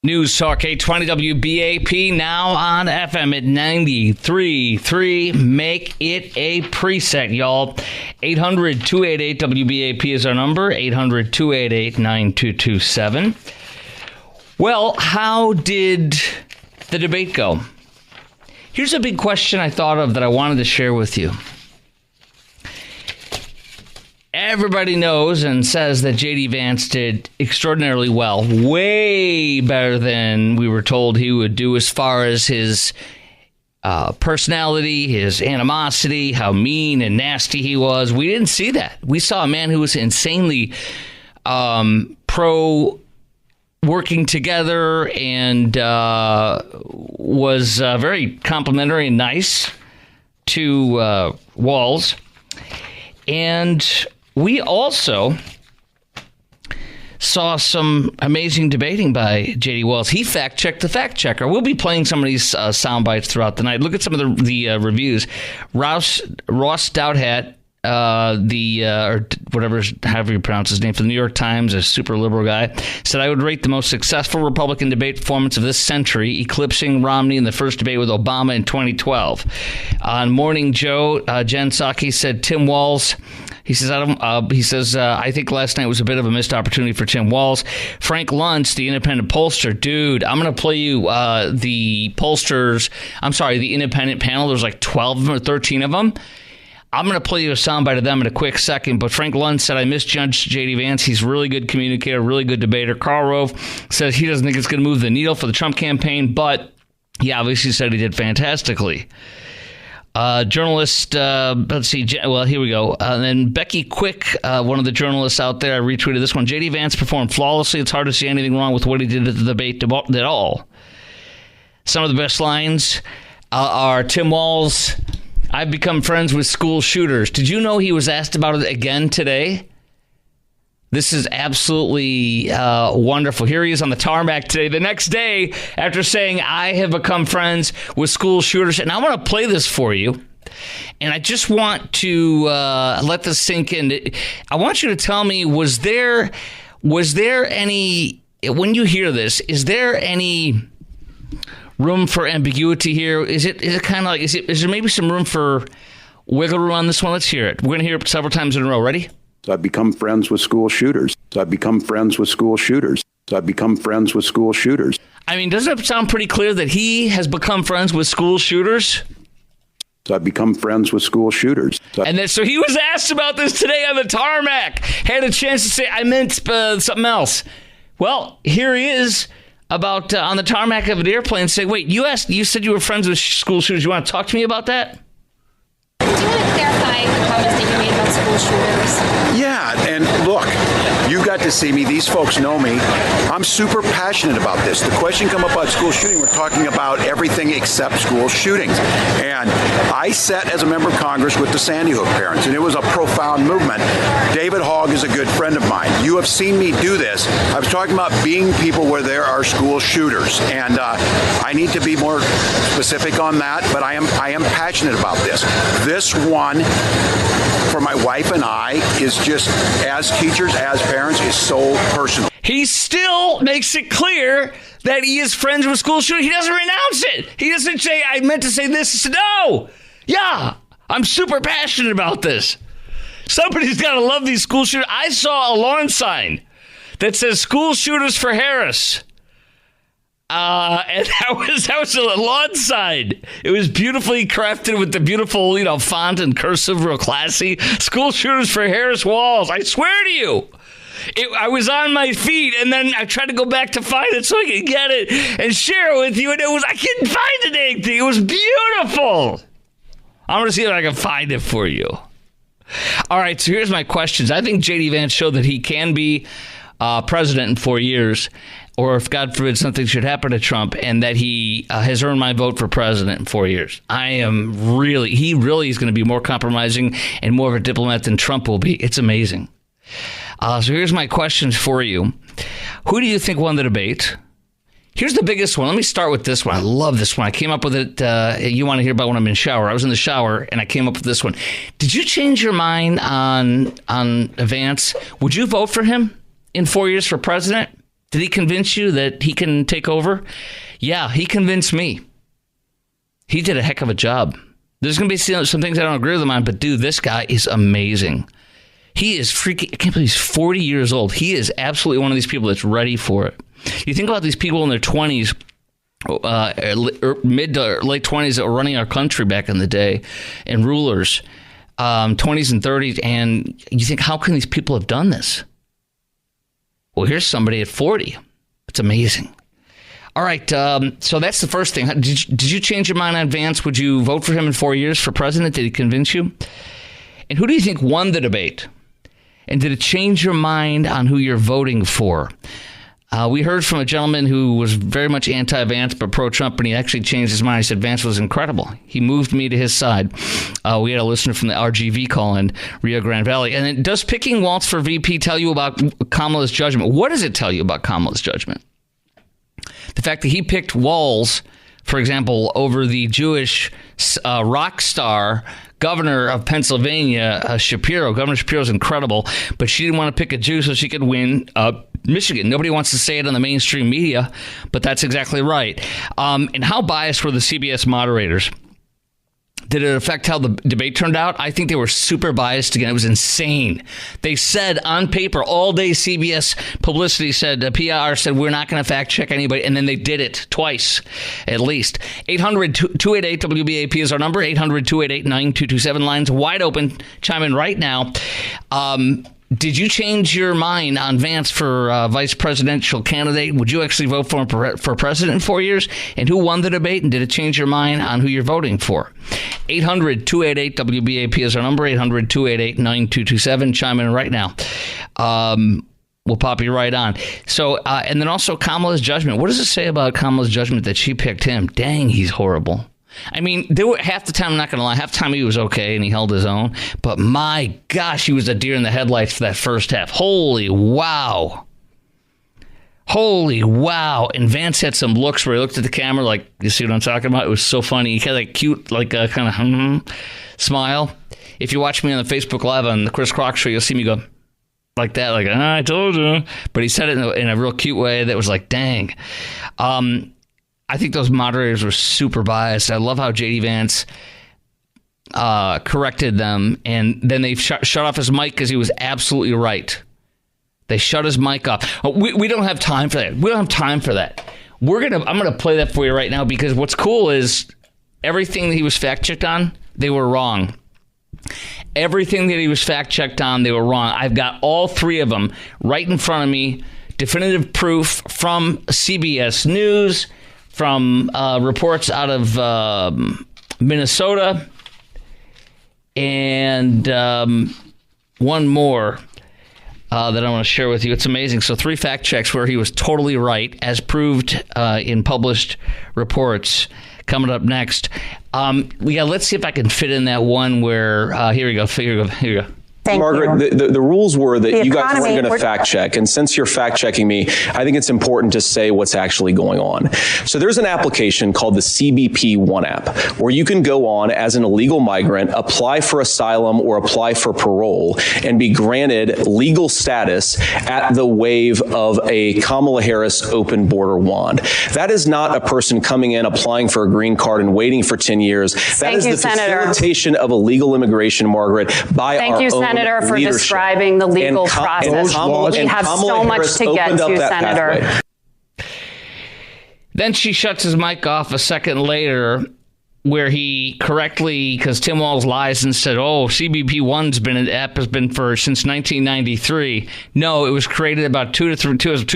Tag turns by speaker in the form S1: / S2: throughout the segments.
S1: News Talk 820 WBAP, now on FM at 93.3. Make it a preset, y'all. 800-288-WBAP is our number, 800-288-9227. Well, how did the debate go? Here's a big question I thought of that I wanted to share with you. Everybody knows and says that J.D. Vance did extraordinarily well, way better than we were told he would do as far as his personality, his animosity, how mean and nasty he was. We didn't see that. We saw a man who was insanely pro working together and was very complimentary and nice to Waltz. And we also saw some amazing debating by J.D. Waltz. He fact-checked the fact-checker. We'll be playing some of these sound bites throughout the night. Look at some of the reviews. Ross Douthat, or whatever, however you pronounce his name, from the New York Times, a super liberal guy, said, I would rate the most successful Republican debate performance of this century, eclipsing Romney in the first debate with Obama in 2012. On Morning Joe, Jen Psaki said Tim Walz. He says, I think last night was a bit of a missed opportunity for Tim Walz. Frank Luntz, the independent pollster. Dude, I'm going to play you the independent panel. There's like 12 of them or 13 of them. I'm going to play you a soundbite of them in a quick second, but Frank Luntz said, I misjudged J.D. Vance. He's a really good communicator, really good debater. Karl Rove says he doesn't think it's going to move the needle for the Trump campaign, but he obviously said he did fantastically. Journalist, let's see, well, here we go. And then Becky Quick, one of the journalists out there, I retweeted this one. J.D. Vance performed flawlessly. It's hard to see anything wrong with what he did at the debate at all. Some of the best lines are Tim Walz. I've become friends with school shooters. Did you know he was asked about it again today? This is absolutely wonderful. Here he is on the tarmac today, the next day, after saying, I have become friends with school shooters. And I want to play this for you. And I just want to let this sink in. I want you to tell me, was there any, when you hear this, is there any room for ambiguity here? Is it kind of like, is there maybe some room for wiggle room on this one? Let's hear it. We're going to hear it several times in a row. Ready?
S2: So I've become friends with school shooters. So I've become friends with school shooters. So I've become friends with school shooters.
S1: I mean, doesn't it sound pretty clear that he has become friends with school shooters?
S2: So I've become friends with school shooters.
S1: So he was asked about this today on the tarmac. Had a chance to say, I meant something else. Well, here he is about on the tarmac of an airplane saying, wait, you said you were friends with school shooters. You want to talk to me about that?
S3: Do you want to clarify the comments that you made about school shooters?
S4: Yeah, and look, you got to see me. These folks know me. I'm super passionate about this. The question come up about school shooting. We're talking about everything except school shootings. And I sat as a member of Congress with the Sandy Hook parents, and it was a profound movement. David Hogg is a good friend of mine. You have seen me do this. I was talking about being people where there are school shooters, and I need to be more specific on that, but I am passionate about this. This one, for my wife and I, is just, as teachers, as parents, is so personal.
S1: He still makes it clear that he is friends with school shooters. He doesn't renounce it. He doesn't say, I meant to say this. He said, no. Yeah, I'm super passionate about this. Somebody's got to love these school shooters. I saw a lawn sign that says school shooters for Harris. And that was a lawn sign. It was beautifully crafted with the beautiful, font and cursive, real classy. School shooters for Harris Walls. I swear to you. I was on my feet, and then I tried to go back to find it so I could get it and share it with you. And I couldn't find anything. It was beautiful. I'm going to see if I can find it for you. All right, so here's my questions. I think J.D. Vance showed that he can be president in 4 years, or if, God forbid, something should happen to Trump, and that he has earned my vote for president in 4 years. He really is going to be more compromising and more of a diplomat than Trump will be. It's amazing. So here's my questions for you. Who do you think won the debate? Here's the biggest one. Let me start with this one. I love this one. I came up with it. You want to hear about when I'm in the shower. I was in the shower, and I came up with this one. Did you change your mind on Vance? Would you vote for him in 4 years for president? Did he convince you that he can take over? Yeah, he convinced me. He did a heck of a job. There's going to be some things I don't agree with him on, but dude, this guy is amazing. He is freaking, I can't believe he's 40 years old. He is absolutely one of these people that's ready for it. You think about these people in their 20s, mid to late 20s that were running our country back in the day, and rulers, 20s and 30s, and you think, how can these people have done this? Well, here's somebody at 40. It's amazing. All right, so that's the first thing. Did you change your mind on Vance? Would you vote for him in 4 years for president? Did he convince you? And who do you think won the debate? And did it change your mind on who you're voting for? We heard from a gentleman who was very much anti-Vance but pro-Trump, and he actually changed his mind. He said Vance was incredible. He moved me to his side. We had a listener from the RGV call in Rio Grande Valley. And then, does picking Waltz for VP tell you about Kamala's judgment? What does it tell you about Kamala's judgment? The fact that he picked Waltz, for example, over the Jewish rock star governor of Pennsylvania, Shapiro. Governor Shapiro's incredible, but she didn't want to pick a Jew so she could win Michigan. Nobody wants to say it on the mainstream media, but that's exactly right. And how biased were the CBS moderators? Did it affect how the debate turned out? I think they were super biased again. It was insane. They said on paper all day, CBS publicity said, PR said, we're not going to fact check anybody. And then they did it twice, at least. 800-288-WBAP is our number. 800-288-9227. Lines wide open. Chime in right now. Did you change your mind on Vance for vice presidential candidate? Would you actually vote for him for president in 4 years? And who won the debate? And did it change your mind on who you're voting for? 800-288-WBAP is our number. 800-288-9227. Chime in right now. We'll pop you right on. So, and then also Kamala's judgment. What does it say about Kamala's judgment that she picked him? Dang, he's horrible. I mean, there were half the time, I'm not going to lie, half the time he was okay and he held his own. But my gosh, he was a deer in the headlights for that first half. Holy wow. Holy wow. And Vance had some looks where he looked at the camera like, you see what I'm talking about? It was so funny. He had that cute, like a kind of smile. If you watch me on the Facebook Live on the Chris Crock Show, you'll see me go like that, like, I told you. But he said it in a real cute way that was like, dang. I think those moderators were super biased. I love how J.D. Vance corrected them, and then they shut off his mic because he was absolutely right. They shut his mic off. We don't have time for that. We don't have time for that. I'm gonna play that for you right now because what's cool is everything that he was fact checked on, they were wrong. Everything that he was fact checked on, they were wrong. I've got all three of them right in front of me. Definitive proof from CBS News. From reports out of Minnesota, and one more that I want to share with you. It's amazing. So 3 fact checks where he was totally right, as proved in published reports. Coming up next. Let's see if I can fit in that one where, here we go.
S5: Margaret, the rules were that you guys weren't going to fact check. And since you're fact checking me, I think it's important to say what's actually going on. So there's an application called the CBP One app where you can go on as an illegal migrant, apply for asylum or apply for parole and be granted legal status at the wave of a Kamala Harris open border wand. That is not a person coming in, applying for a green card and waiting for 10 years. That is the facilitation of illegal immigration, Margaret, by our own Senator, for
S6: leadership. Describing the legal process. We have so much to get to, Senator.
S5: Pathway.
S1: Then she shuts his mic off a second later, where he correctly, because Tim Walz lies and said, CBP One's been an app has been for since 1993. No, it was created about 2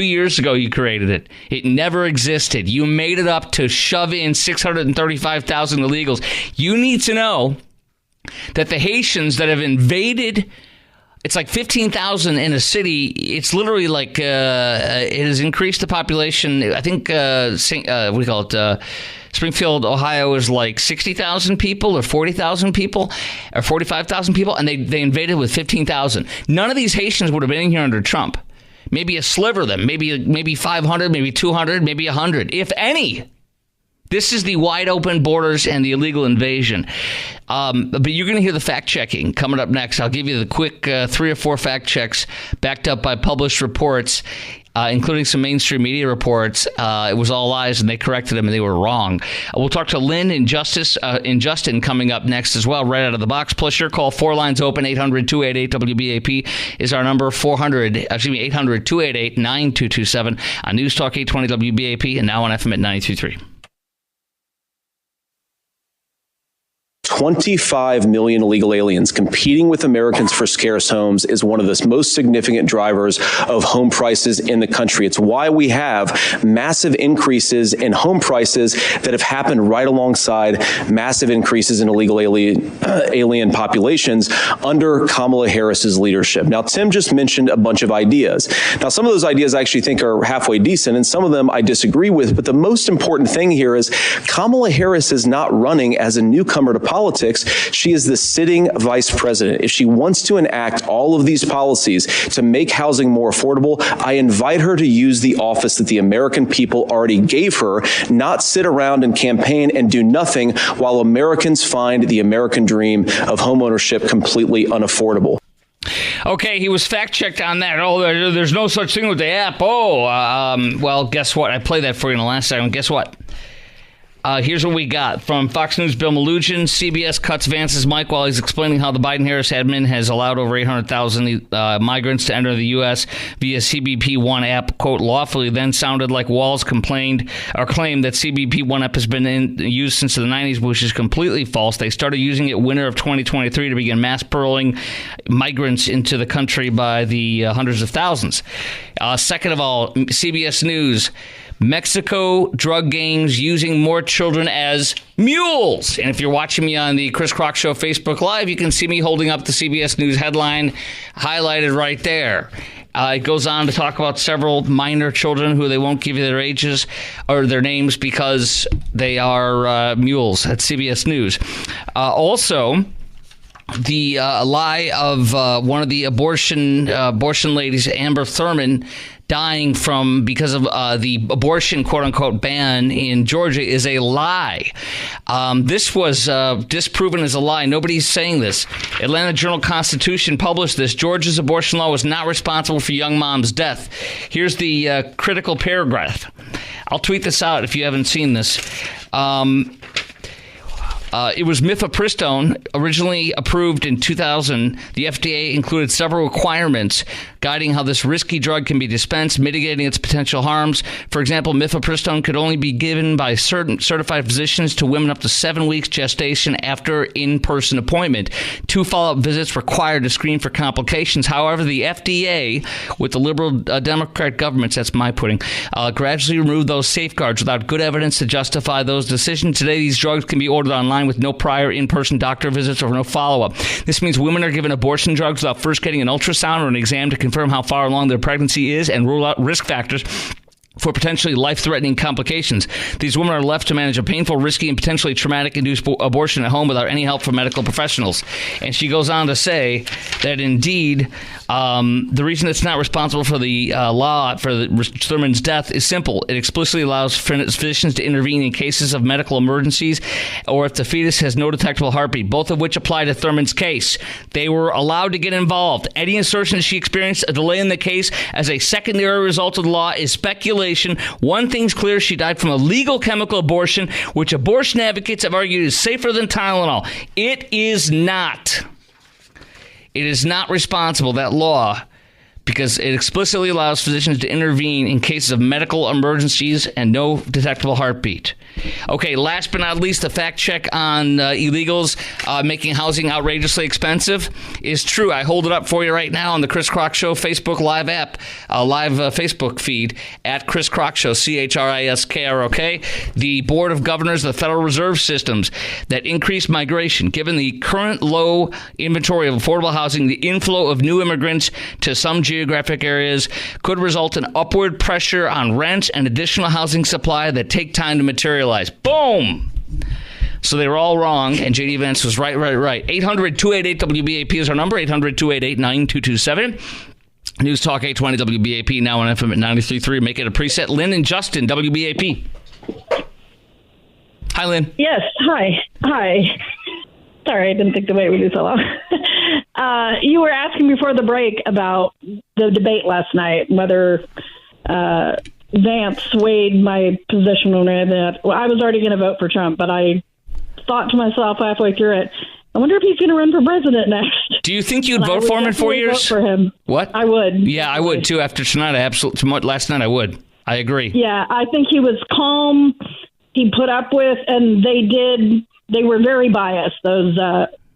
S1: years ago. You created it. It never existed. You made it up to shove in 635,000 illegals. You need to know that the Haitians that have invaded, it's like 15,000 in a city. It's literally like it has increased the population. I think Springfield, Ohio is like 60,000 people or 40,000 people or 45,000 people, and they invaded with 15,000. None of these Haitians would have been in here under Trump. Maybe a sliver of them, maybe 500, maybe 200, maybe 100, if any. This is the wide open borders and the illegal invasion. But you're going to hear the fact checking coming up next. I'll give you the quick 3 or 4 fact checks backed up by published reports. including some mainstream media reports. It was all lies, and they corrected them, and they were wrong. We'll talk to Lynn in Justin coming up next as well, right out of the box. Plus, your call, 4 lines open, 800-288-WBAP is our number, 800-288-9227 on News Talk 820 WBAP and now on FM at 93.3.
S5: 25 million illegal aliens competing with Americans for scarce homes is one of the most significant drivers of home prices in the country. It's why we have massive increases in home prices that have happened right alongside massive increases in illegal alien populations under Kamala Harris's leadership. Now, Tim just mentioned a bunch of ideas. Now, some of those ideas I actually think are halfway decent, and some of them I disagree with. But the most important thing here is Kamala Harris is not running as a newcomer to politics. She is the sitting vice president. If she wants to enact all of these policies to make housing more affordable, I invite her to use the office that the American people already gave her, not sit around and campaign and do nothing while Americans find the American dream of homeownership completely unaffordable.
S1: Okay, he was fact-checked on that. Oh, there's no such thing with the app. Well, guess what? I played that for you in the last segment. Guess what? Here's what we got from Fox News. Bill Malugin, CBS cuts Vance's mic while he's explaining how the Biden-Harris admin has allowed over 800,000 migrants to enter the U.S. via CBP One app, quote, lawfully. Then sounded like Waltz claimed that CBP One app has been used since the 90s, which is completely false. They started using it winter of 2023 to begin mass purling migrants into the country by the hundreds of thousands. Second of all, CBS News. Mexico drug gangs using more children as mules. And if you're watching me on the Chris Crock Show Facebook Live, you can see me holding up the CBS News headline highlighted right there. It goes on to talk about several minor children who they won't give you their ages or their names because they are mules. That's CBS News. Also, the lie of one of the abortion ladies, Amber Thurman, dying because of the abortion, quote-unquote, ban in Georgia is a lie. This was disproven as a lie. Nobody's saying this. Atlanta Journal-Constitution published this. Georgia's abortion law was not responsible for young mom's death. Here's the critical paragraph. I'll tweet this out if you haven't seen this. It was mifepristone, originally approved in 2000. The FDA included several requirements guiding how this risky drug can be dispensed, mitigating its potential harms. For example, mifepristone could only be given by certain certified physicians to women up to 7 weeks gestation after in-person appointment. 2 follow-up visits required to screen for complications. However, the FDA, with the liberal Democrat governments, that's my putting, gradually removed those safeguards without good evidence to justify those decisions. Today, these drugs can be ordered online with no prior in-person doctor visits or no follow-up. This means women are given abortion drugs without first getting an ultrasound or an exam to confirm how far along their pregnancy is and rule out risk factors for potentially life-threatening complications. These women are left to manage a painful, risky, and potentially traumatic-induced abortion at home without any help from medical professionals. And she goes on to say that indeed, the reason it's not responsible for the law for Thurman's death is simple. It explicitly allows physicians to intervene in cases of medical emergencies or if the fetus has no detectable heartbeat, both of which apply to Thurman's case. They were allowed to get involved. Any assertion that she experienced a delay in the case as a secondary result of the law is speculation. One thing's clear, she died from a legal chemical abortion, which abortion advocates have argued is safer than Tylenol. It is not. It is not responsible, that law, because it explicitly allows physicians to intervene in cases of medical emergencies and no detectable heartbeat. Okay, last but not least, the fact check on illegals making housing outrageously expensive is true. I hold it up for you right now on the Chris Crock Show Facebook Live app, live Facebook feed at Chris Crock Show, CHRISKROK. The Board of Governors of the Federal Reserve Systems that increased migration. Given the current low inventory of affordable housing, the inflow of new immigrants to some geographic areas could result in upward pressure on rents and additional housing supply that take time to materialize. Boom! So they were all wrong, and J.D. Vance was right. 800-288-WBAP is our number, 800-288-9227. News Talk 820 WBAP, now on FM at 93.3. Make it a preset. Lynn and Justin, WBAP. Hi, Lynn.
S7: Yes, hi. Sorry, I didn't think the wait would be so long. You were asking before the break about the debate last night, whether Vance swayed my position on that. Well, I was already going to vote for Trump, but I thought to myself halfway through it, I wonder if he's going to run for president next.
S1: Do you think you'd vote for him in 4 years?
S7: Vote for him.
S1: What?
S7: I would.
S1: Yeah, I would too. After tonight, last night I would. I agree.
S7: Yeah, I think he was calm. He put up with, and they were very biased, those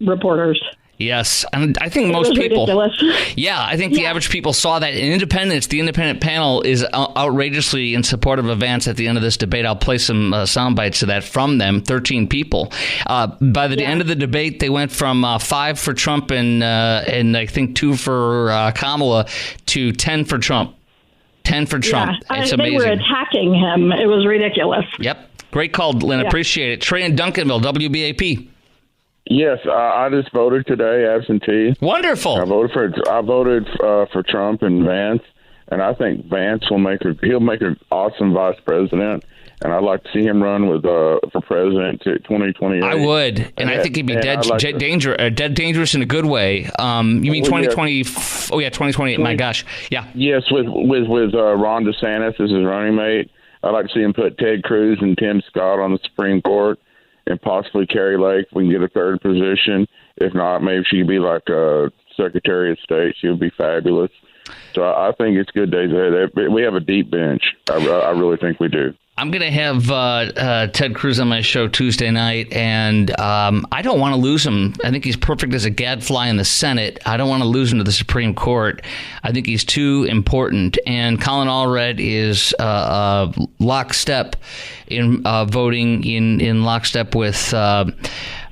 S7: reporters.
S1: Yes, and I think most people. Ridiculous. Yeah, I think the average people saw that. In Independence, the independent panel is outrageously in support of Vance at the end of this debate. I'll play some sound bites of that from them. 13 people. By the end of the debate, they went from 5 for Trump and I think 2 for Kamala to 10 for Trump. 10 for Trump.
S7: Yeah,
S1: it's
S7: amazing. They were attacking him. It was ridiculous.
S1: Yep. Great call, Lynn. Appreciate it. Trey in Duncanville, WBAP.
S8: Yes, I just voted today, absentee.
S1: Wonderful.
S8: I voted for Trump and Vance, and I think Vance he'll make an awesome vice president, and I'd like to see him run for president to 2028.
S1: I would, and I think he'd be dead dangerous in a good way. You mean 2020? Yeah. Oh yeah, 2028. My gosh, yeah.
S8: Yes, with Ron DeSantis as his running mate, I'd like to see him put Ted Cruz and Tim Scott on the Supreme Court. And possibly Carrie Lake, we can get a third position. If not, maybe she could be like a Secretary of State. She would be fabulous. So I think it's good days ahead. We have a deep bench. I really think we do.
S1: I'm going to have Ted Cruz on my show Tuesday night, and I don't want to lose him. I think he's perfect as a gadfly in the Senate. I don't want to lose him to the Supreme Court. I think he's too important. And Colin Allred is lockstep in voting in lockstep with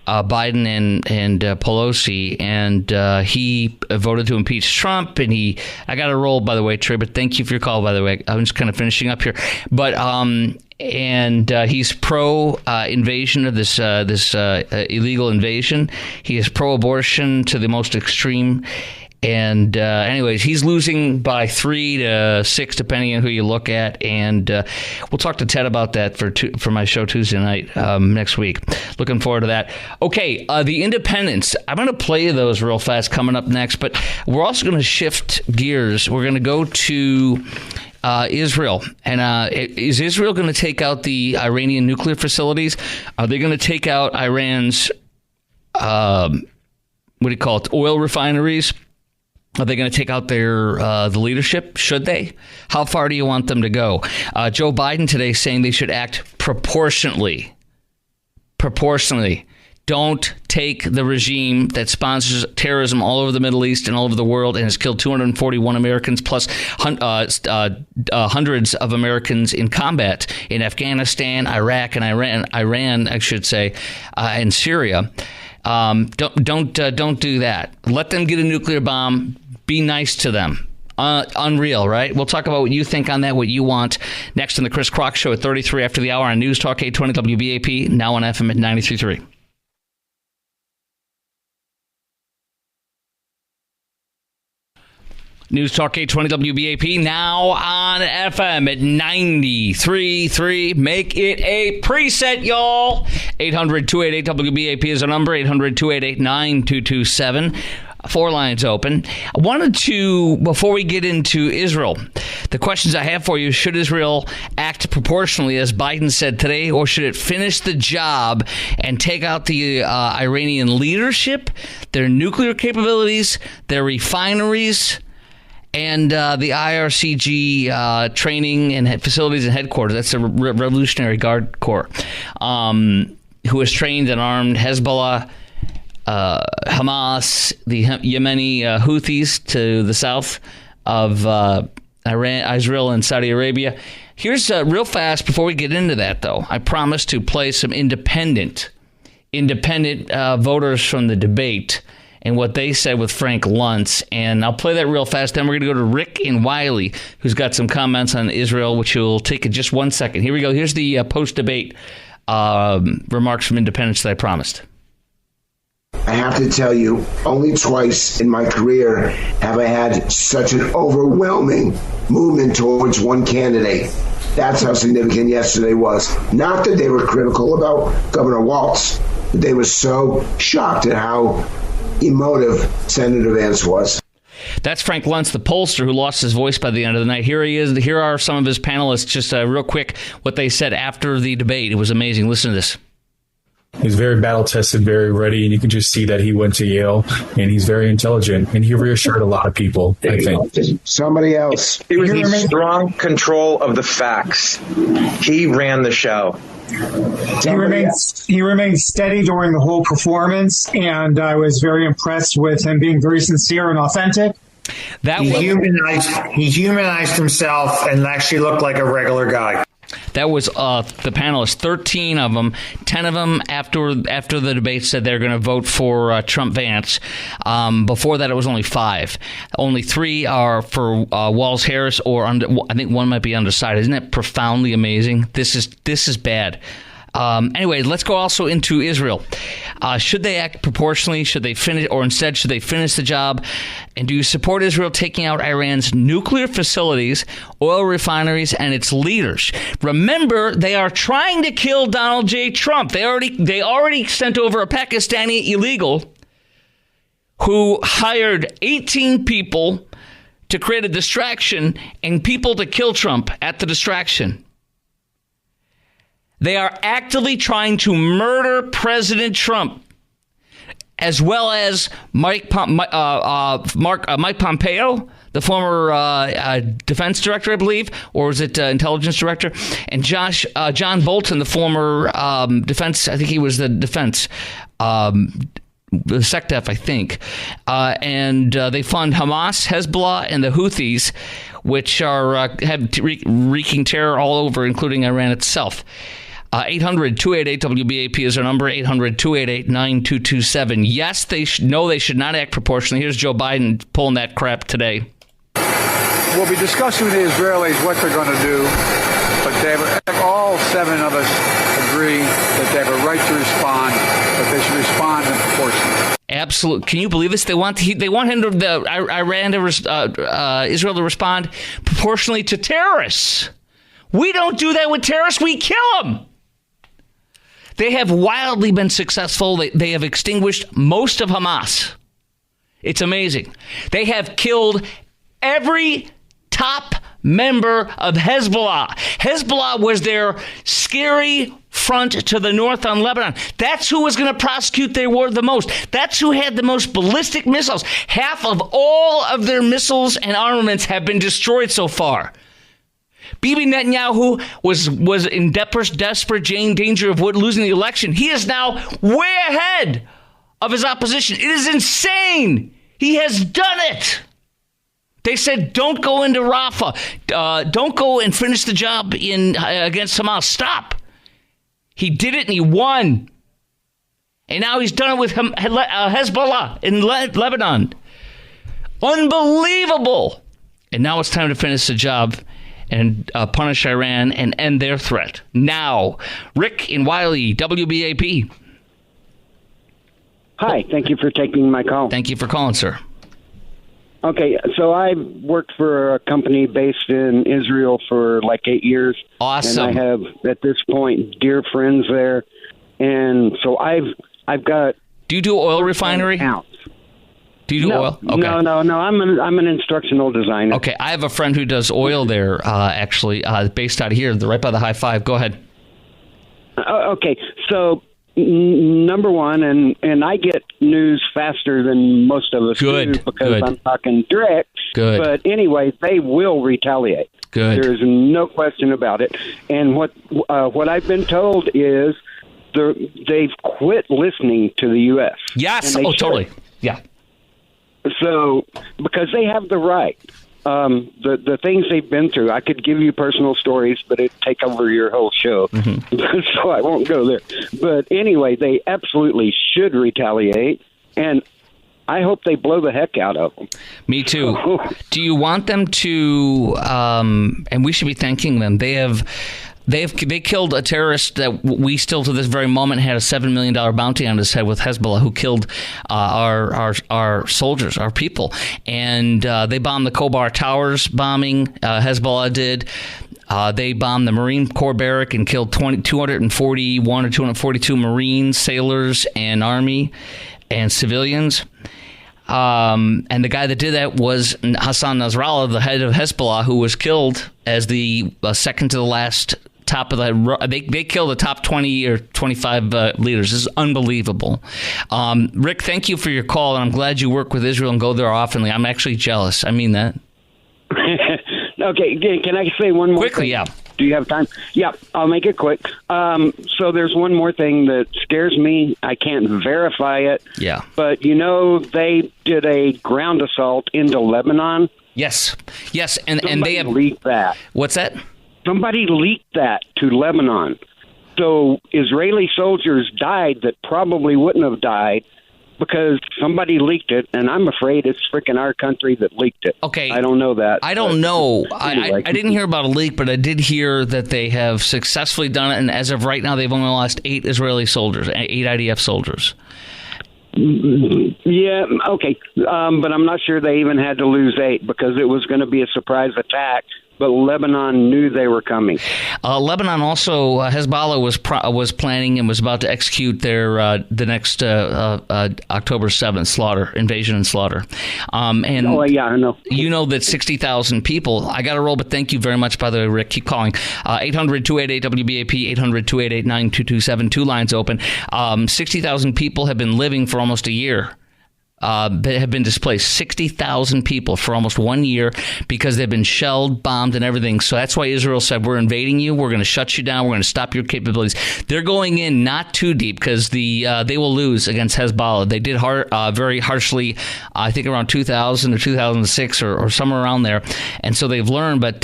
S1: Biden and Pelosi, and he voted to impeach Trump. And I got a roll, by the way, Trey, but thank you for your call, by the way. I'm just kind of finishing up here. But he's pro invasion of this illegal invasion. He is pro abortion to the most extreme. And anyways, he's losing by 3 to 6, depending on who you look at. And we'll talk to Ted about that for my show Tuesday night next week. Looking forward to that. Okay, the independents. I'm going to play those real fast coming up next. But we're also going to shift gears. We're going to go to Israel. And is Israel going to take out the Iranian nuclear facilities? Are they going to take out Iran's, oil refineries? Are they going to take out the leadership? Should they? How far do you want them to go? Joe Biden today saying they should act proportionately. Proportionally. Don't take the regime that sponsors terrorism all over the Middle East and all over the world and has killed 241 Americans plus hundreds of Americans in combat in Afghanistan, Iraq, and Iran, I should say, and Syria. Don't do that. Let them get a nuclear bomb. Be nice to them. Unreal, right? We'll talk about what you think on that, what you want. Next on the Chris Crock Show at 33 after the hour on News Talk 820 WBAP, now on FM at 93.3. News Talk 820 WBAP, now on FM at 93.3. Make it a preset, y'all. 800-288-WBAP is our number, 800-288-9227. 4 lines open. I wanted to, before we get into Israel, the questions I have for you, should Israel act proportionally, as Biden said today, or should it finish the job and take out the Iranian leadership, their nuclear capabilities, their refineries, and the IRCG training and facilities and headquarters? That's the Revolutionary Guard Corps, who has trained and armed Hezbollah, Hamas, the Yemeni Houthis to the south of Iran, Israel, and Saudi Arabia. Here's real fast before we get into that, though. I promise to play some independent voters from the debate and what they said with Frank Luntz. And I'll play that real fast. Then we're going to go to Rick in Wiley, who's got some comments on Israel, which will take in just 1 second. Here we go. Here's the post-debate remarks from independents that I promised.
S9: I have to tell you, only twice in my career have I had such an overwhelming movement towards one candidate. That's how significant yesterday was. Not that they were critical about Governor Waltz, but they were so shocked at how emotive Senator Vance was.
S1: That's Frank Luntz, the pollster, who lost his voice by the end of the night. Here he is. Here are some of his panelists. Just real quick, what they said after the debate. It was amazing. Listen to this.
S10: He's very battle-tested, very ready, and you can just see that he went to Yale, and he's very intelligent, and he reassured a lot I think.
S9: Somebody else.
S11: He was in strong control of the facts. He ran the show.
S12: He remained steady during the whole performance, and I was very impressed with him being very sincere and authentic.
S13: He humanized himself and actually looked like a regular guy.
S1: That was the panelists, 13 of them. 10 of them after the debate said they're going to vote for Trump Vance. Before that, it was only 5. Only 3 are for Waltz Harris, or I think one might be undecided. Isn't that profoundly amazing? This is bad. Anyway, let's go also into Israel. Should they act proportionally? Should they finish, or instead, should they finish the job? And do you support Israel taking out Iran's nuclear facilities, oil refineries, and its leaders? Remember, they are trying to kill Donald J. Trump. They already sent over a Pakistani illegal who hired 18 people to create a distraction and people to kill Trump at the distraction. They are actively trying to murder President Trump, as well as Mike Pompeo, the former defense director, I believe, or was it intelligence director, and John Bolton, the former defense. I think he was the defense. The SecDef, I think. And they fund Hamas, Hezbollah, and the Houthis, which are have wreaking terror all over, including Iran itself. 800-288-WBAP is our number, 800-288-9227. Yes, they should not act proportionally. Here's Joe Biden pulling that crap today.
S14: We'll be discussing with the Israelis what they're going to do, but all 7 of us agree that they have a right to respond, but they should respond in proportion.
S1: Absolutely. Can you believe this? They want Iran to Israel to respond proportionally to terrorists. We don't do that with terrorists. We kill them. They have wildly been successful. They have extinguished most of Hamas. It's amazing. They have killed every top member of Hezbollah. Hezbollah was their scary front to the north on Lebanon. That's who was going to prosecute their war the most. That's who had the most ballistic missiles. Half of all of their missiles and armaments have been destroyed so far. Bibi Netanyahu was in desperate danger of losing the election. He is now way ahead of his opposition. It is insane. He has done it. They said, don't go into Rafah. Don't go and finish the job against Hamas. Stop. He did it and he won. And now he's done it with Hezbollah in Lebanon. Unbelievable. And now it's time to finish the job and punish Iran and end their threat. Now, Rick in Wiley, WBAP.
S15: Hi, thank you for taking my call.
S1: Thank you for calling, sir.
S15: Okay, so I worked for a company based in Israel for like 8 years.
S1: Awesome.
S15: And I have, at this point, dear friends there. And so I've got...
S1: Do you do oil refinery? Do you do oil? Okay.
S15: No. I'm an instructional designer.
S1: Okay, I have a friend who does oil there, actually, based out of here, right by the High Five. Go ahead.
S15: Okay, so number one, and I get news faster than most of us do because I'm talking direct.
S1: Good.
S15: But anyway, they will retaliate.
S1: Good.
S15: There's no question about it. And what I've been told is they've quit listening to the U.S.
S1: Yes. Oh, totally. Yeah.
S15: So, because they have the right, the things they've been through, I could give you personal stories, but it'd take over your whole show, so I won't go there. But anyway, they absolutely should retaliate, and I hope they blow the heck out of them.
S1: Me too. Do you want them to, and we should be thanking them, they killed a terrorist that we still to this very moment had a $7 million bounty on his head with Hezbollah, who killed our soldiers, our people. And they bombed the Khobar Towers bombing, Hezbollah did. They bombed the Marine Corps barrack and killed 241 or 242 Marines, sailors, and Army and civilians. And the guy that did that was Hassan Nasrallah, the head of Hezbollah, who was killed as the second to the last top of the. They killed the top 20 or 25 leaders. This is unbelievable. Rick, thank you for your call, and I'm glad you work with Israel and go there oftenly. I'm actually jealous. I mean that.
S15: Okay, can I say one more
S1: quickly?
S15: Thing?
S1: Yeah.
S15: Do you have time? Yeah, I'll make it quick. So there's one more thing that scares me. I can't verify it.
S1: Yeah.
S15: But, they did a ground assault into Lebanon.
S1: Yes. And they have
S15: leaked that.
S1: What's that?
S15: Somebody leaked that to Lebanon. So Israeli soldiers died that probably wouldn't have died because somebody leaked it, and I'm afraid it's freaking our country that leaked it.
S1: Okay.
S15: I don't know that.
S1: I don't know. Anyway. I didn't hear about a leak, but I did hear that they have successfully done it, and as of right now, they've only lost 8 Israeli soldiers, 8 IDF soldiers.
S15: Yeah, okay. But I'm not sure they even had to lose 8 because it was going to be a surprise attack. But Lebanon knew they were coming.
S1: Lebanon also, Hezbollah was planning and was about to execute their the next October 7th invasion and slaughter. And
S15: yeah, I know.
S1: You know that 60,000 people. I got to roll, but thank you very much, by the way, Rick. Keep calling. 800-288-WBAP, 800-288-9227. 2 lines open. 60,000 people have been living for almost a year. Have been displaced. 60,000 people for almost 1 year because they've been shelled, bombed, and everything. So that's why Israel said, we're invading you. We're going to shut you down. We're going to stop your capabilities. They're going in not too deep because they will lose against Hezbollah. They did very harshly, I think around 2000 or 2006 or somewhere around there. And so they've learned, but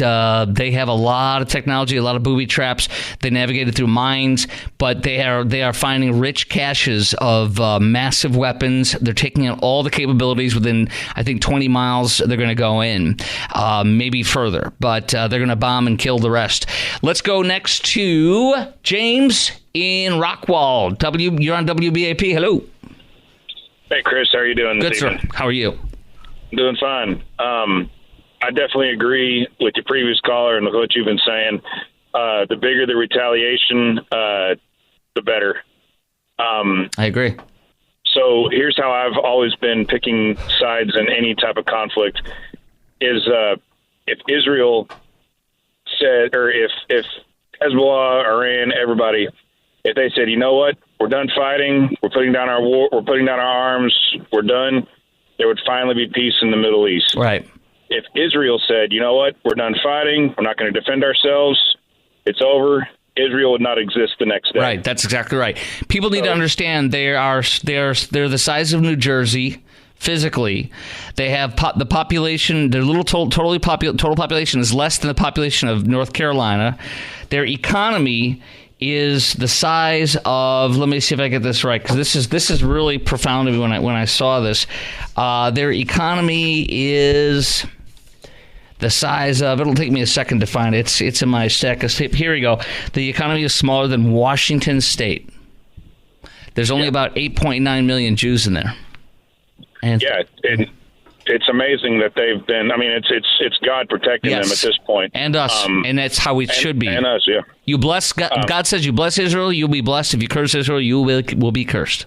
S1: they have a lot of technology, a lot of booby traps. They navigated through mines, but they are finding rich caches of massive weapons. They're taking out all the capabilities within, I think, 20 miles. They're going to go in, maybe further, but they're going to bomb and kill the rest. Let's go next to James in Rockwall. You're on WBAP. Hello.
S16: Hey, Chris. How are you doing this evening?
S1: Good, sir. How are you?
S16: Doing fine. I definitely agree with your previous caller and with what you've been saying. The bigger the retaliation, the better.
S1: I agree.
S16: So here's how I've always been picking sides in any type of conflict is if Israel said, or if Hezbollah, Iran, everybody, if they said, you know what, we're done fighting, we're putting down our arms, we're done, there would finally be peace in the Middle East.
S1: Right.
S16: If Israel said, you know what, we're done fighting, we're not going to defend ourselves, it's over, Israel would not exist the next day.
S1: Right, that's exactly right. People need to understand they're the size of New Jersey physically. They have the population. Their total population is less than the population of North Carolina. Their economy is the size of. Let me see if I get this right, because this is really profound to me when I saw this. Their economy is the size of, it'll take me a second to find it. It's in my stack. Here we go. The economy is smaller than Washington State. There's only about 8.9 million Jews in there. And
S16: it's amazing that they've been. I mean, it's God protecting them at this point,
S1: and us, and that's how it should be.
S16: And us, yeah.
S1: You bless God. God says, "You bless Israel, you'll be blessed. If you curse Israel, you will be cursed."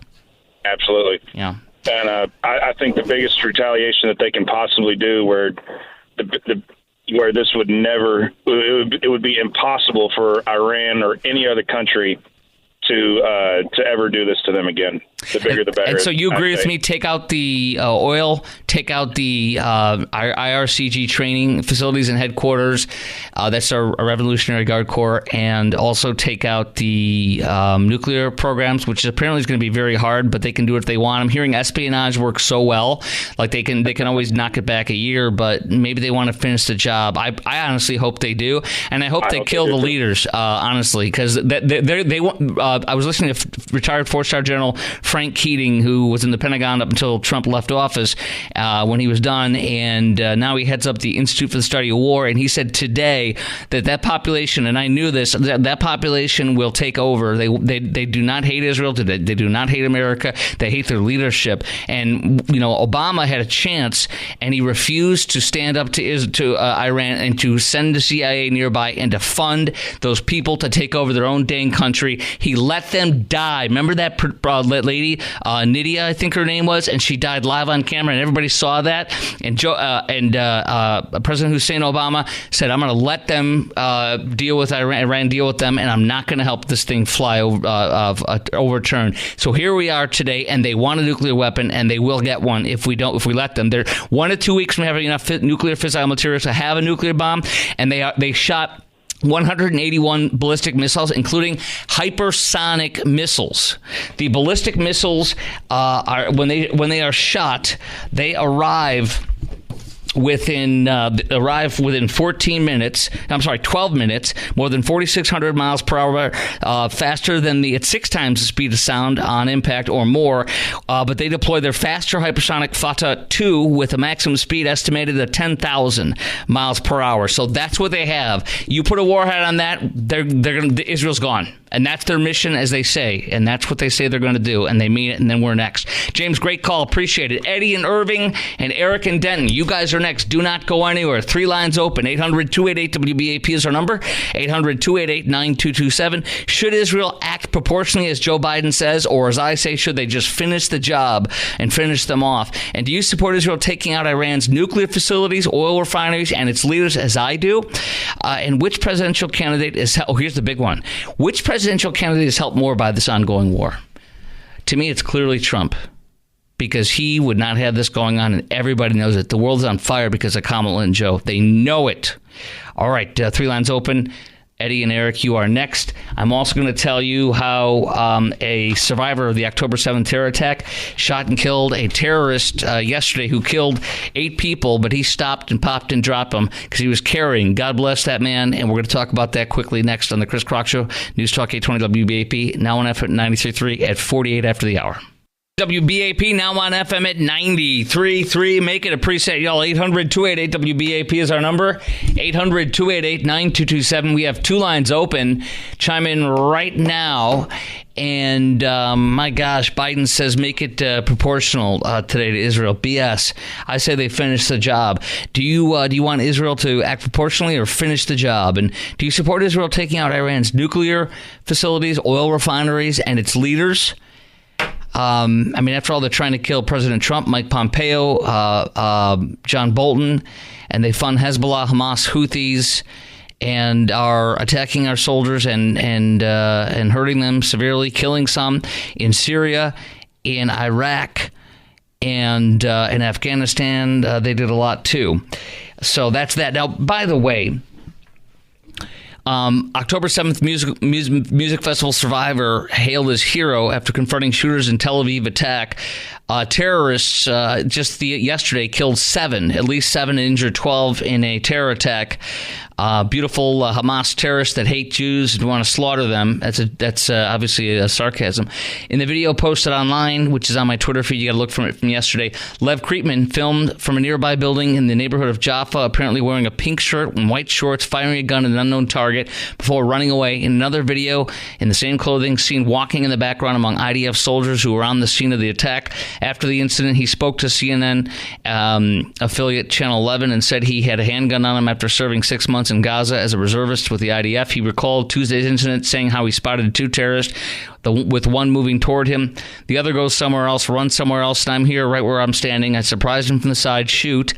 S16: Absolutely.
S1: Yeah.
S16: And I think the biggest retaliation that they can possibly do, where this would never, it would be impossible for Iran or any other country to ever do this to them again. The bigger, the better.
S1: And so you agree with me? Take out the oil, take out the IRCG training facilities and headquarters. That's our Revolutionary Guard Corps, and also take out the nuclear programs, which apparently is going to be very hard, but they can do it if they want. I'm hearing espionage works so well, like they can always knock it back a year, but maybe they want to finish the job. I honestly hope they do, and I hope they kill the leaders. Honestly, because they want. I was listening to retired 4-star General Frank Keating, who was in the Pentagon up until Trump left office when he was done, and now he heads up the Institute for the Study of War, and he said today that population, and I knew this, that population will take over. They do not hate Israel. They do not hate America. They hate their leadership. And Obama had a chance, and he refused to stand up to Iran and to send the CIA nearby and to fund those people to take over their own dang country. He let them die. Remember that lady, Nydia, I think her name was, and she died live on camera, and everybody saw that. And President Hussein Obama said, I'm going to let them deal with Iran, deal with them, and I'm not going to help this thing fly overturn. So here we are today, and they want a nuclear weapon, and they will get one if we let them. They're 1 to 2 weeks from having enough nuclear fissile materials to have a nuclear bomb, and they shot 181 ballistic missiles, including hypersonic missiles. The ballistic missiles are when they are shot, they arrive within 14 minutes. I'm sorry, 12 minutes, more than 4,600 miles per hour, faster than it's 6 times the speed of sound on impact or more. But they deploy their faster hypersonic Fatah 2 with a maximum speed estimated at 10,000 miles per hour. So that's what they have. You put a warhead on that, Israel's gone. And that's their mission, as they say. And that's what they say they're going to do. And they mean it. And then we're next. James, great call. Appreciate it. Eddie in Irving and Eric in Denton. You guys are next. Do not go anywhere. 3 lines open. 800-288-WBAP is our number. 800-288-9227. Should Israel act proportionally, as Joe Biden says, or as I say, should they just finish the job and finish them off? And do you support Israel taking out Iran's nuclear facilities, oil refineries, and its leaders, as I do? And which presidential candidate is... Oh, here's the big one. Which presidential candidate is helped more by this ongoing war? To me, it's clearly Trump, because he would not have this going on, and everybody knows it. The world is on fire because of Kamala and Joe. They know it. All right, 3 lines open. Eddie and Eric, you are next. I'm also going to tell you how a survivor of the October 7th terror attack shot and killed a terrorist yesterday who killed 8 people, but he stopped and popped and dropped them because he was carrying. God bless that man, and we're going to talk about that quickly next on the Chris Crock Show. News Talk 820 WBAP, now on FM 93.3 at 48 after the hour. WBAP, now on FM at 93.3. Make it a preset, y'all. 800-288-WBAP is our number. 800-288-9227. We have 2 lines open. Chime in right now. And my gosh, Biden says make it proportional today to Israel. BS. I say they finish the job. Do you want Israel to act proportionally or finish the job? And do you support Israel taking out Iran's nuclear facilities, oil refineries, and its leaders? I mean, after all, they're trying to kill President Trump, Mike Pompeo, John Bolton, and they fund Hezbollah, Hamas, Houthis, and are attacking our soldiers and hurting them severely, killing some in Syria, in Iraq, and in Afghanistan. They did a lot too. So that's that. Now, by the way, October 7th music festival survivor hailed as hero after confronting shooters in Tel Aviv attack. Terrorists yesterday killed 7, at least 7, and injured 12 in a terror attack. Beautiful Hamas terrorists that hate Jews and want to slaughter them. That's obviously a sarcasm. In the video posted online, which is on my Twitter feed, you got to look from yesterday. Lev Krietman filmed from a nearby building in the neighborhood of Jaffa, apparently wearing a pink shirt and white shorts, firing a gun at an unknown target before running away. In another video, in the same clothing, seen walking in the background among IDF soldiers who were on the scene of the attack. After the incident, he spoke to CNN affiliate Channel 11 and said he had a handgun on him after serving 6 months in Gaza as a reservist with the IDF. He recalled Tuesday's incident, saying how he spotted 2 terrorists, with one moving toward him. The other goes somewhere else, runs somewhere else, and I'm here right where I'm standing. I surprised him from the side, shoot.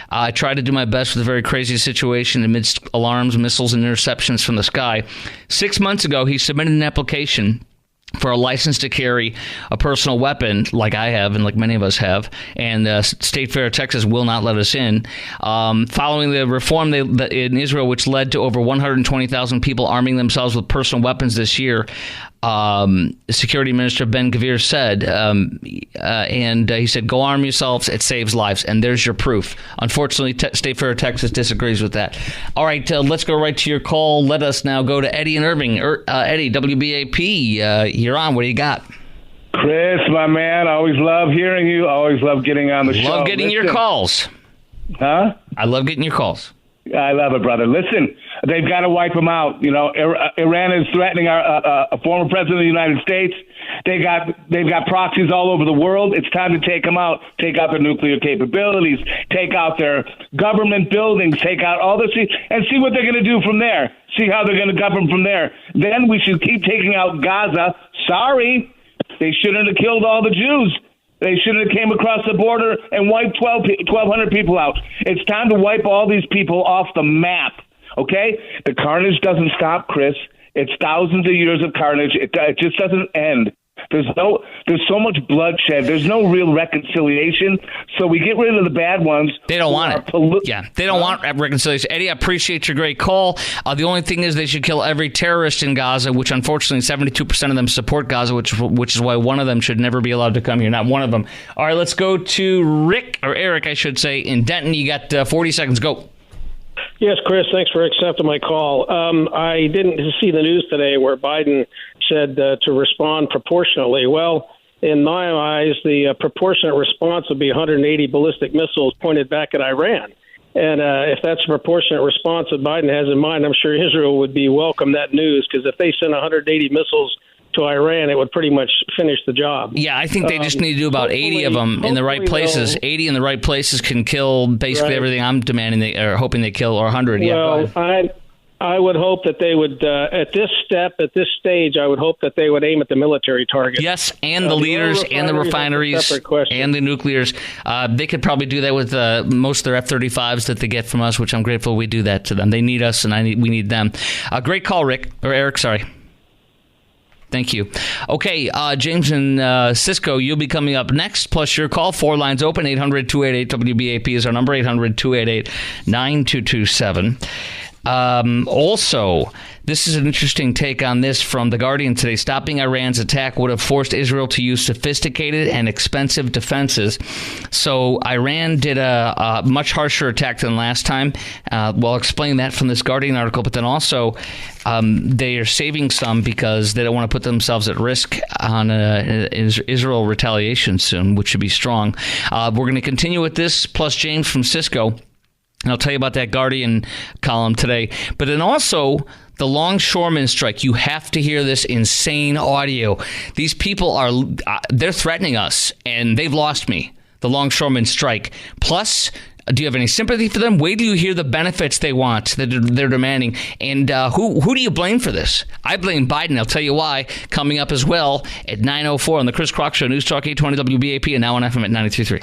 S1: I tried to do my best with a very crazy situation amidst alarms, missiles, and interceptions from the sky. 6 months ago, he submitted an application for a license to carry a personal weapon, like I have and like many of us have, and State Fair of Texas will not let us in. Following the reform in Israel, which led to over 120,000 people arming themselves with personal weapons this year, Security Minister Ben Gvir said, he said, go arm yourselves, it saves lives, and there's your proof. Unfortunately, State Fair of Texas disagrees with that. All right, let's go right to your call. Let us now go to Eddie in Irving. Eddie, WBAP, you're on. What do you got?
S17: Chris, my man, I always love hearing you. I always love getting on the show.
S1: Love getting your calls.
S17: Huh?
S1: I love getting your calls.
S17: I love it, brother. Listen, They've got to wipe them out. You know, Iran is threatening a former president of the United States. They've got proxies all over the world. It's time to take them out. Take out their nuclear capabilities. Take out their government buildings. Take out all this, and see what they're going to do from there. See how they're going to govern from there. Then we should keep taking out Gaza. Sorry, they shouldn't have killed all the Jews. They shouldn't have came across the border and wiped 1,200 people out. It's time to wipe all these people off the map, okay? The carnage doesn't stop, Chris. It's thousands of years of carnage. It just doesn't end. There's so much bloodshed. There's no real reconciliation. So we get rid of the bad ones.
S1: They don't want it. They don't want reconciliation. Eddie, I appreciate your great call. The only thing is they should kill every terrorist in Gaza, which unfortunately 72% of them support Gaza, which is why one of them should never be allowed to come here. Not one of them. All right, let's go to Eric, I should say, in Denton. You got 40 seconds. Go.
S18: Yes, Chris, thanks for accepting my call. I didn't see the news today where Biden said to respond proportionately. Well, in my eyes, the proportionate response would be 180 ballistic missiles pointed back at Iran. And if that's a proportionate response that Biden has in mind, I'm sure Israel would be welcome that news, because if they send 180 missiles to Iran, it would pretty much finish the job.
S1: Yeah, I think they just need to do about 80 of them in the right places. 80 in the right places can kill basically everything I'm demanding or hoping they kill, or 100.
S18: Well, I would hope that they would, at this stage, I would hope that they would aim at the military target.
S1: Yes, and the leaders, and the refineries, and the nuclears. They could probably do that with most of their F-35s that they get from us, which I'm grateful we do that to them. They need us, and we need them. Great call, Eric, sorry. Thank you. Okay, James and Cisco, you'll be coming up next, plus your call. 4 lines open. 800-288-WBAP is our number, 800-288-9227. Also, this is an interesting take on this from The Guardian today. Stopping Iran's attack would have forced Israel to use sophisticated and expensive defenses. So Iran did a much harsher attack than last time. We'll explain that from this Guardian article, but then also they are saving some because they don't want to put themselves at risk on Israel retaliation soon, which should be strong. We're going to continue with this, plus James from Cisco. And I'll tell you about that Guardian column today. But then also the longshoremen strike. You have to hear this insane audio. These people they're threatening us, and they've lost me. The longshoremen strike. Plus, do you have any sympathy for them? Wait till you hear the benefits they want, that they're demanding. And who do you blame for this? I blame Biden. I'll tell you why. Coming up as well at 9:04 on the Chris Crock Show, News Talk 820 WBAP, and now on FM at 93.3.